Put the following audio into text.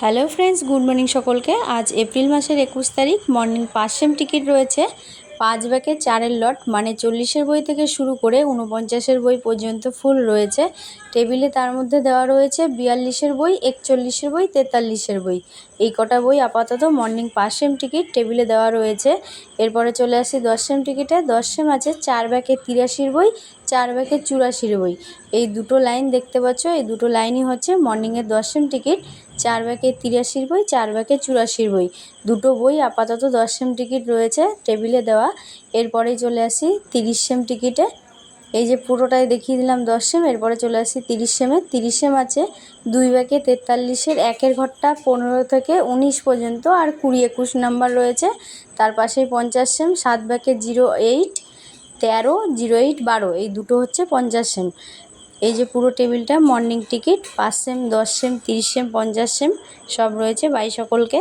Hello friends, good morning সকলকে। আজ April মাসের 21 তারিখ। মর্নিং 5 সেম টিকিট রয়েছে 5 ব্যাগে 4-এর লট, মানে 40-এর বই থেকে শুরু করে 49-এর বই পর্যন্ত ফুল রয়েছে টেবিলে। তার মধ্যে দেওয়া রয়েছে 42-এর বই, 41-এর বই, 43-এর বই। এই কটা বই আপাতত মর্নিং 5 সেম টিকিট টেবিলে দেওয়া রয়েছে। এরপরে চলে আসি 10 সেম টিকিটে। 10 সেম আছে 4 ব্যাগে 83 বই, 4 ব্যাগে 84 বই। এই দুটো লাইন দেখতে পাচ্ছ, এই দুটো লাইনই হচ্ছে মর্নিংয়ের 10 সেম টিকিট। 4 ব্যাগে 83 বই, 4 ব্যাগে 84 বই। দুটো বই আপাতত 10 সেম টিকিট রয়েছে টেবিলে দেওয়া। এরপরেই চলে আসি 30 সেম টিকিটে। এই যে পুরোটাই দেখিয়ে দিলাম 10 সেম। এরপরে চলে আসি 30 সেমে। 30 সেম আছে 2 ব্যাগে 43-এর একের ঘরটা 15 থেকে 19 পর্যন্ত, আর 20-21 নাম্বার রয়েছে। তার পাশেই 50 সেম 7 ব্যাগে 08, 13, 08, 12। এই দুটো হচ্ছে 50 সেম। এই যে পুরো টেবিলটা morning ticket 5 same, 10 same, 30 same, 50 same সব রয়েছে। বাই সকলকে।